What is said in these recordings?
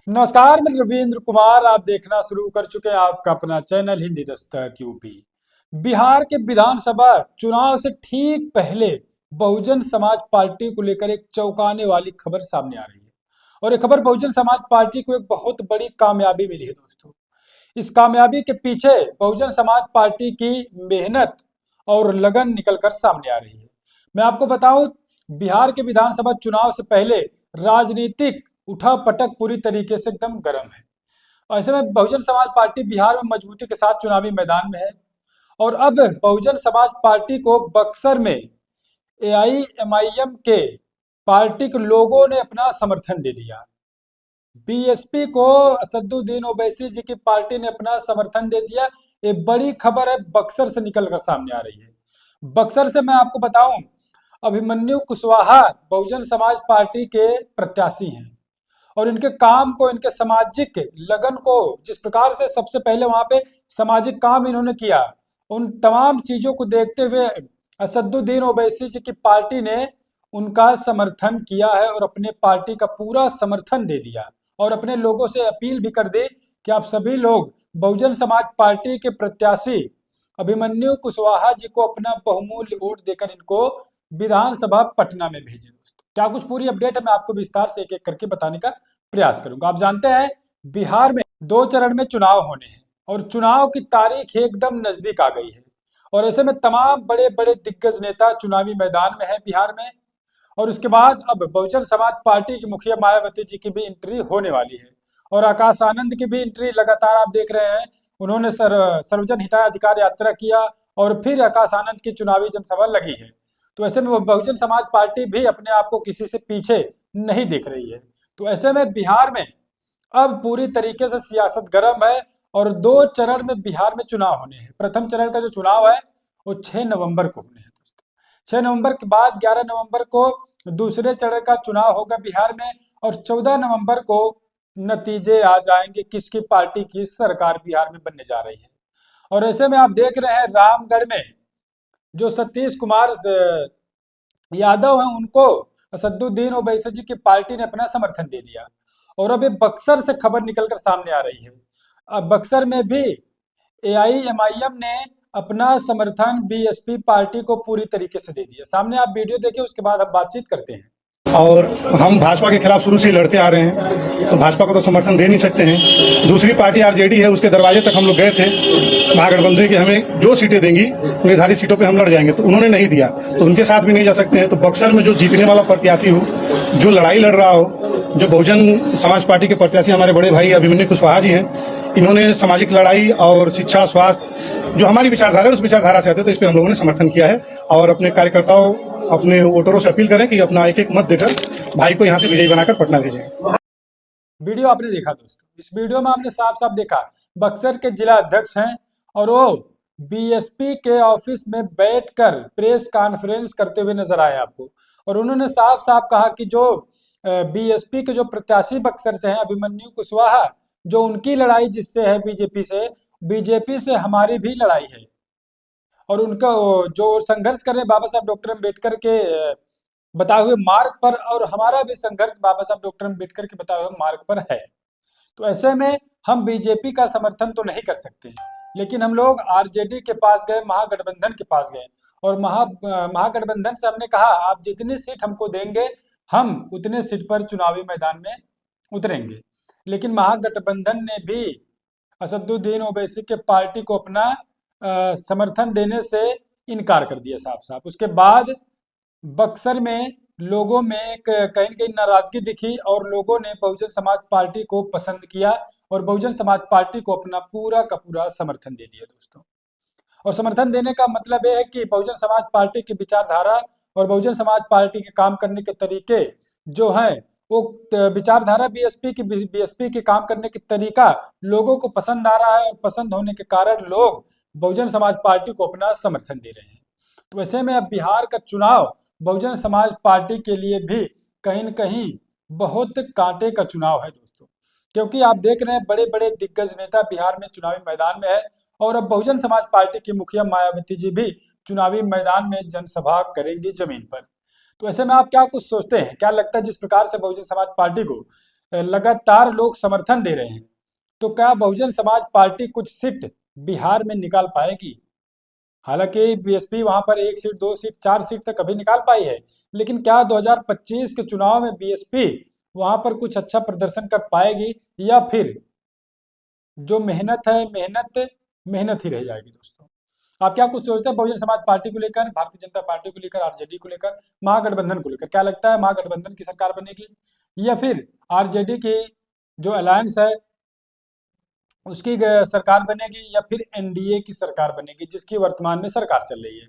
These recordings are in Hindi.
नमस्कार, मैं रविंद्र कुमार। आप देखना शुरू कर चुके हैं आपका अपना चैनल हिंदी दस्तक यूपी। बिहार के विधानसभा चुनाव से ठीक पहले बहुजन समाज पार्टी को लेकर एक चौंकाने वाली खबर सामने आ रही है। और ये खबर बहुजन समाज पार्टी को एक बहुत बड़ी कामयाबी मिली है दोस्तों। इस कामयाबी के पीछे बहुजन समाज पार्टी की मेहनत और लगन निकलकर सामने आ रही है। मैं आपको बताऊं, बिहार के विधानसभा चुनाव से पहले राजनीतिक उठापटक पूरी तरीके से एकदम गर्म है। ऐसे में बहुजन समाज पार्टी बिहार में मजबूती के साथ चुनावी मैदान में है। और अब बहुजन समाज पार्टी को बक्सर में एआईएमआईएम के पार्टी के लोगों ने अपना समर्थन दे दिया। बीएसपी को असदुद्दीन ओवैसी जी की पार्टी ने अपना समर्थन दे दिया। ये बड़ी खबर है, बक्सर से निकलकर सामने आ रही है। बक्सर से मैं आपको बताऊं, अभिमन्यु कुशवाहा बहुजन समाज पार्टी के प्रत्याशी हैं। और इनके काम को, इनके सामाजिक लगन को, जिस प्रकार से सबसे पहले वहां पे सामाजिक काम इन्होंने किया, उन तमाम चीजों को देखते हुए असदुद्दीन ओवैसी जी की पार्टी ने उनका समर्थन किया है और अपने पार्टी का पूरा समर्थन दे दिया। और अपने लोगों से अपील भी कर दी कि आप सभी लोग बहुजन समाज पार्टी के प्रत्याशी अभिमन्यु कुशवाहा जी को अपना बहुमूल्य वोट देकर इनको विधानसभा पटना में भेजें। दोस्तों, क्या कुछ पूरी अपडेट है, मैं आपको विस्तार से एक एक करके बताने का प्रयास करूंगा। आप जानते हैं, बिहार में 2 चरण में चुनाव होने हैं और चुनाव की तारीख एकदम नजदीक आ गई है। और ऐसे में तमाम बड़े बड़े दिग्गज नेता चुनावी मैदान में है बिहार में। और उसके बाद अब बहुजन समाज पार्टी की मुखिया मायावती जी की भी एंट्री होने वाली है। और आकाश आनंद की भी एंट्री लगातार आप देख रहे हैं। उन्होंने सर्वजन हिताय अधिकार यात्रा किया और फिर आकाश आनंद की चुनावी जनसभा लगी है। तो ऐसे में बहुजन समाज पार्टी भी अपने आप को किसी से पीछे नहीं देख रही है। तो ऐसे में बिहार में अब पूरी तरीके से सियासत गर्म है। और 2 चरण में बिहार में चुनाव होने हैं। प्रथम चरण का जो चुनाव है वो 6 नवंबर को होने हैं दोस्तों। 6 नवंबर के बाद 11 नवंबर को दूसरे चरण का चुनाव होगा बिहार में। और 14 नवंबर को नतीजे आ जाएंगे, किसकी पार्टी की सरकार बिहार में बनने जा रही है। और ऐसे में आप देख रहे हैं, रामगढ़ में जो सतीश कुमार यादव हैं, उनको असदुद्दीन ओवैसी जी की पार्टी ने अपना समर्थन दे दिया। और अब ये बक्सर से खबर निकलकर सामने आ रही है। अब बक्सर में भी एआईएमआईएम ने अपना समर्थन बीएसपी पार्टी को पूरी तरीके से दे दिया। सामने आप वीडियो देखिए, उसके बाद हम बातचीत करते हैं। और हम भाजपा के खिलाफ शुरू से लड़ते आ रहे हैं, तो भाजपा को तो समर्थन दे नहीं सकते हैं। दूसरी पार्टी आरजेडी है, उसके दरवाजे तक हम लोग गए थे महागठबंधन की, हमें जो सीटें देंगी निर्धारित सीटों पे हम लड़ जाएंगे, तो उन्होंने नहीं दिया, तो उनके साथ भी नहीं जा सकते हैं। तो बक्सर में जो जीतने वाला प्रत्याशी हो, जो लड़ाई लड़ रहा हो, जो बहुजन समाज पार्टी के प्रत्याशी हमारे बड़े भाई अभिमन्यु कुशवाहा जी हैं, इन्होंने सामाजिक लड़ाई और शिक्षा स्वास्थ्य जो हमारी विचारधारा है उस विचारधारा से आते, तो इस पर हम लोगों ने समर्थन किया है। और अपने कार्यकर्ताओं, अपने वोटरों से अपील करें कि अपना एक एक मत देकर भाई को यहाँ से विजयी बनाकर पटना भेजें। वीडियो आपने देखा दोस्तों। इस वीडियो में आपने साफ साफ देखा, बक्सर के जिला अध्यक्ष हैं और वो बीएसपी के ऑफिस में बैठकर प्रेस कॉन्फ्रेंस करते हुए नजर आए आपको। और उन्होंने साफ साफ कहा कि जो बीएसपी के जो प्रत्याशी बक्सर से हैं अभिमन्यु कुशवाहा, जो उनकी लड़ाई जिससे है बीजेपी से हमारी भी लड़ाई है। और उनका जो संघर्ष कर रहे हैं बाबा साहब डॉक्टर अम्बेडकर के बताए हुए मार्ग पर, और हमारा भी संघर्ष बाबा साहब डॉक्टर अम्बेडकर के बताए हुए मार्ग पर है। तो ऐसे में हम बीजेपी का समर्थन तो नहीं कर सकते, लेकिन हम लोग आरजेडी के पास गए, महागठबंधन के पास गए। और महागठबंधन से हमने कहा, आप जितनी सीट हमको देंगे हम उतने सीट पर चुनावी मैदान में उतरेंगे। लेकिन महागठबंधन ने भी असदुद्दीन ओवैसी के पार्टी को अपना समर्थन देने से इनकार कर दिया साफ साफ। उसके बाद बक्सर में लोगों में कहीं न कहीं नाराजगी दिखी और लोगों ने बहुजन समाज पार्टी को पसंद किया और बहुजन समाज पार्टी को अपना पूरा का पूरा समर्थन दे दिया दोस्तों। और समर्थन देने का मतलब यह है कि बहुजन समाज पार्टी की विचारधारा और बहुजन समाज पार्टी के काम करने के तरीके जो हैं, वो विचारधारा बीएसपी के काम करने के तरीका लोगों को पसंद आ रहा है। और पसंद होने के कारण लोग बहुजन समाज पार्टी को अपना समर्थन दे रहे हैं। तो ऐसे में अब बिहार का चुनाव बहुजन समाज पार्टी के लिए भी कहीं न कहीं बहुत कांटे का चुनाव है दोस्तों। क्योंकि आप देख रहे हैं, बड़े बड़े दिग्गज नेता बिहार में चुनावी मैदान में है। और अब बहुजन समाज पार्टी की मुखिया मायावती जी भी चुनावी मैदान में जनसभा करेंगी जमीन पर। तो ऐसे में आप क्या कुछ सोचते हैं, क्या लगता है जिस प्रकार से बहुजन समाज पार्टी को लगातार लोग समर्थन दे रहे हैं, तो क्या बहुजन समाज पार्टी कुछ सीट बिहार में निकाल पाएगी? हालांकि बीएसपी वहां पर एक सीट, दो सीट, चार सीट तक अभी निकाल पाई है, लेकिन क्या 2025 के चुनाव में बीएसपी वहां पर कुछ अच्छा प्रदर्शन कर पाएगी, या फिर जो मेहनत है मेहनत मेहनत ही रह जाएगी? दोस्तों, आप क्या कुछ सोचते हैं बहुजन समाज पार्टी को लेकर, भारतीय जनता पार्टी को लेकर, आरजेडी को लेकर, महागठबंधन को लेकर? क्या लगता है महागठबंधन की सरकार बनेगी, या फिर आरजेडी की जो अलायंस है उसकी सरकार बनेगी, या फिर एनडीए की सरकार बनेगी जिसकी वर्तमान में सरकार चल रही है,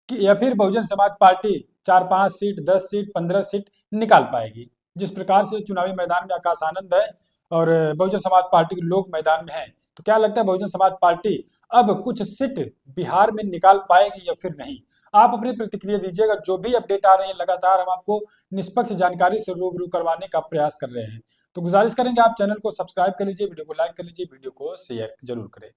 कि या फिर Bahujan Samaj party 4-5 seat, 10 seat, 15 seat निकाल पाएगी? जिस प्रकार से चुनावी मैदान में आकाश आनंद है और बहुजन समाज पार्टी के लोग मैदान में हैं, तो क्या लगता है बहुजन समाज पार्टी अब कुछ सीट बिहार में निकाल पाएगी या फिर नहीं? आप अपनी प्रतिक्रिया दीजिएगा। जो भी अपडेट आ रही है लगातार हम आपको निष्पक्ष जानकारी से रूबरू करवाने का प्रयास कर रहे हैं। तो गुजारिश करेंगे आप चैनल को सब्सक्राइब कर लीजिए, वीडियो को लाइक कर लीजिए, वीडियो को शेयर जरूर करें।